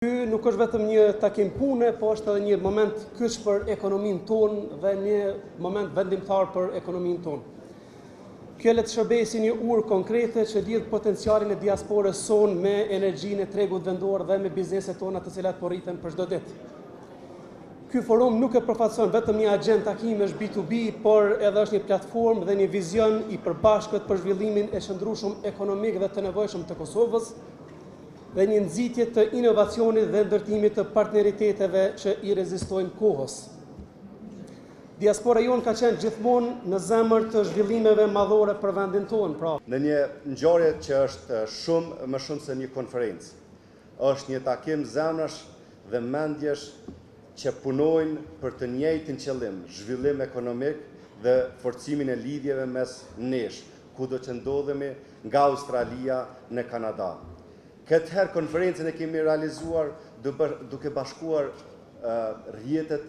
Ky nuk është vetëm një takim pune, po është edhe një moment kyç për ekonominë tonë dhe një moment vendimtar për ekonominë tonë. Kjo le të shërbejë si një urë konkrete që lidh potencialin e diasporës sonë me energjinë e tregut vendor dhe me bizneset tona të cilat po rriten për çdo ditë. Ky forum nuk e përfaqëson vetëm një agjend takimesh B2B, por edhe është një platformë dhe një vizion i përbashkët për zhvillimin e qëndrueshëm ekonomik dhe të nevojshëm të Kosovës, dhe një nxitje të inovacionit dhe ndërtimit të partneriteteve që i rezistojnë kohës. Diaspora jonë ka qenë gjithmonë në zemër të zhvillimeve madhore për vendin tonë. Pra. Në një ngjarje që është më shumë se një konferencë, është një takim zemrash dhe mendjesh që punojnë për të njëjtin qëllim, zhvillim ekonomik dhe forcimin e lidhjeve mes nesh, kudo që ndodhemi nga Australia në Kanada. Këtë herë konferencën e kemi realizuar duke bashkuar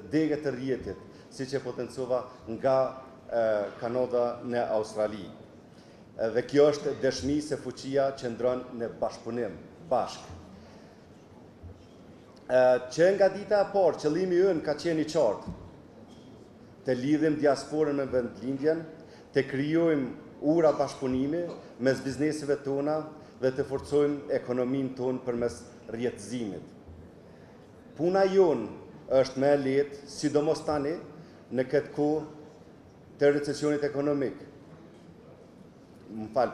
degët e rrjetit, si që potencova nga Kanada në Australi. Dhe kjo është dëshmi se fuqia qëndron në bashkëpunim, bashkë. Që nga dita e parë, qëllimi ynë ka qenë i qartë, të lidhim diasporën me vendlindjen, të krijojmë ura bashkëpunimi mes biznesive tona, dhe të forcojmë ekonominë tonë përmes rjetëzimit. Puna jonë është më e lehtë, sidomos tani në këtë kohë të recesionit ekonomik.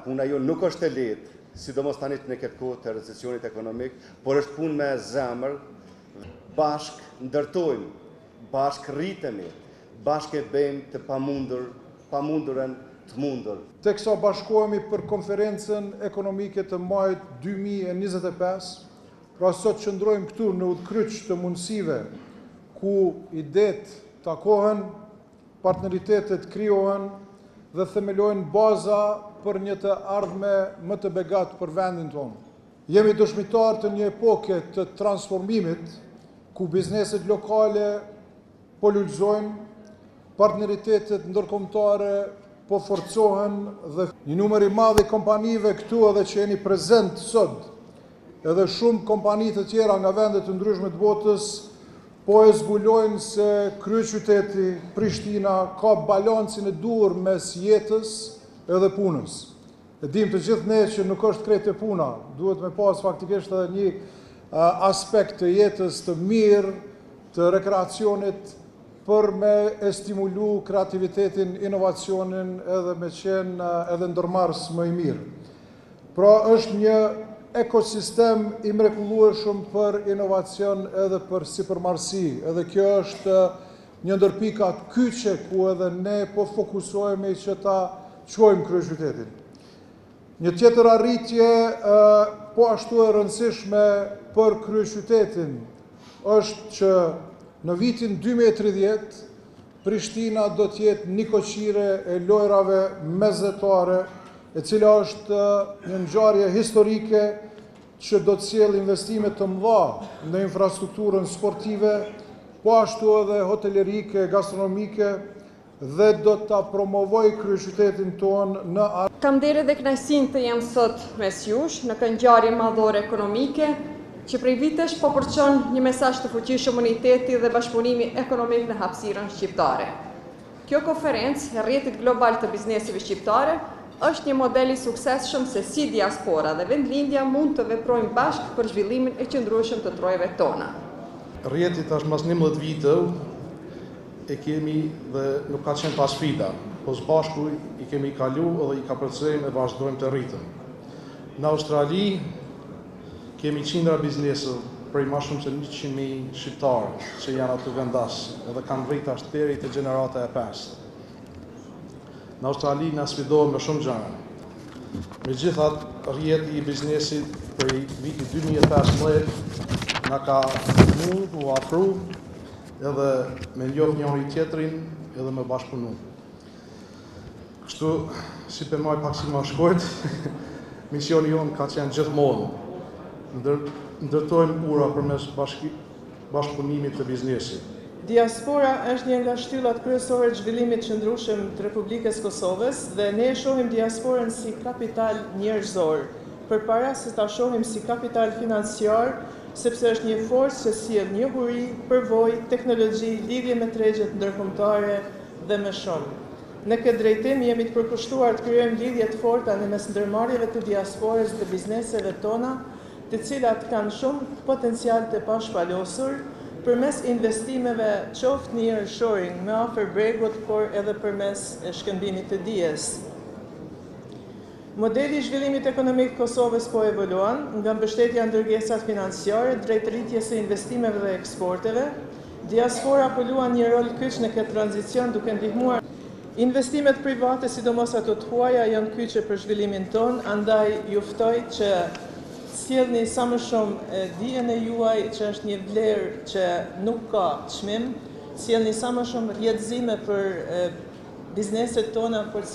Puna jonë nuk është e lehtë, sidomos tani në këtë kohë të recesionit ekonomik, por është punë me zemër, bashkë ndërtojmë, bashkë rritemi, bashkë e bëjmë të pamundurën të mundur. Teksa bashkohemi për konferencën ekonomike të majit 2025, pra sot qëndrojmë këtu në udhkryq të mundësive, ku idetë takohen, partneritetet krijohen dhe themelojnë baza për një të ardhme më të begatë për vendin tonë. Jemi dëshmitar të një epoke të transformimit, ku bizneset lokale po lullëzojnë, partneritetet ndërkombëtare po forcohen dhe një numër i madh i kompanive këtu edhe që jeni prezent sot, edhe shumë kompani të tjera nga vende të ndryshme të botës, po e zbulojnë se kryeqyteti Prishtina ka balancin e duhur mes jetës edhe punës. E dim të gjithë ne që nuk është krejt e puna, duhet me pas faktikisht edhe një aspekt të jetës të mirë, të rekreacionit, për me e stimulu kreativitetin, inovacionin edhe me qenë edhe ndërmarrës më i mirë. Pra është një ekosistem i mrekullueshëm për inovacion edhe për sipërmarrësi. Edhe kjo është një ndër pikat kyçe ku edhe ne po fokusohemi që ta quajmë kryeqytetin. Një tjetër arritje po ashtu e rëndësishme për kryeqytetin është që në vitin 2030, Prishtina do t'jetë një koqire e lojrave mezetare, e cila është një ngjarje historike që do të sjellë investime të mëdha në infrastrukturën sportive, po ashtu edhe hotelerike, gastronomike, dhe do ta promovoj kryeqytetin tonë në atë. Kam deri dhe kënaqësinë të jam sot mes jush në këtë ngjarje madhore ekonomike, që prej vitesh po përçon një mesazh të fuqishëm uniteti dhe bashkëpunimi ekonomik në hapësirën shqiptare. Kjo konferencë e rrjetit global të bizneseve shqiptare është një model i suksesshëm se si diaspora dhe vendlindja mund të veprojnë bashkë për zhvillimin e qëndrueshëm të trojave tona. Rrjeti tash mas 11 viteve e kemi dhe nuk ka qenë pas sfida, po së bashku i kemi kalu edhe i kapërcejmë e vazhdojmë të rritëm. Në Australi kemi qindra biznese prej ma shumë se 100.000 shqiptarë që janë aty vendas edhe kanë rritë ashtë deri të gjenerata e 5. Në Australi na sfidohen me shumë gjëra. Megjithatë, rrjeti i biznesit prej vitit 2015 na ka mundu u afru edhe me njoh njëri tjetrin edhe me bashkëpunu. Kështu, si për maj pak si ma shkojt, misioni jonë ka qenë gjithmonë. Ndërtojmë ura përmes bashkëpunimit të biznesit. Diaspora është një nga shtyllat kryesore të zhvillimit qëndrueshëm të Republikës Kosovës dhe ne shohim diasporën si kapital njerëzor, përpara se ta shohim si kapital financiar, sepse është një forcë që sjell njohuri, përvojë, teknologji, lidhje me tregjet ndërkombëtare dhe më shumë. Në këtë drejtim jemi të përkushtuar të krijojmë lidhje të forta në mes ndërmarrjeve të diasporës dhe bizneseve tona, të cilat kanë shumë potencial të pashpalosur përmes investimeve qoftë në nearshoring me afër bregut, por edhe përmes shkëmbimit të dijes. Modeli i zhvillimit ekonomik të Kosovës po evoluon nga mbështetja ndërgesat financiare drejt rritjes së investimeve dhe eksporteve. Diaspora po luan një rol kyç në këtë tranzicion duke ndihmuar. Investimet private, sidomos ato të huaja, janë kyçe për zhvillimin ton, andaj ju ftoj që sjellni sa më shumë dijen e juaj që është një vlerë që nuk ka çmim, sjellni sa më shumë rrjedhësime për bizneset tona, por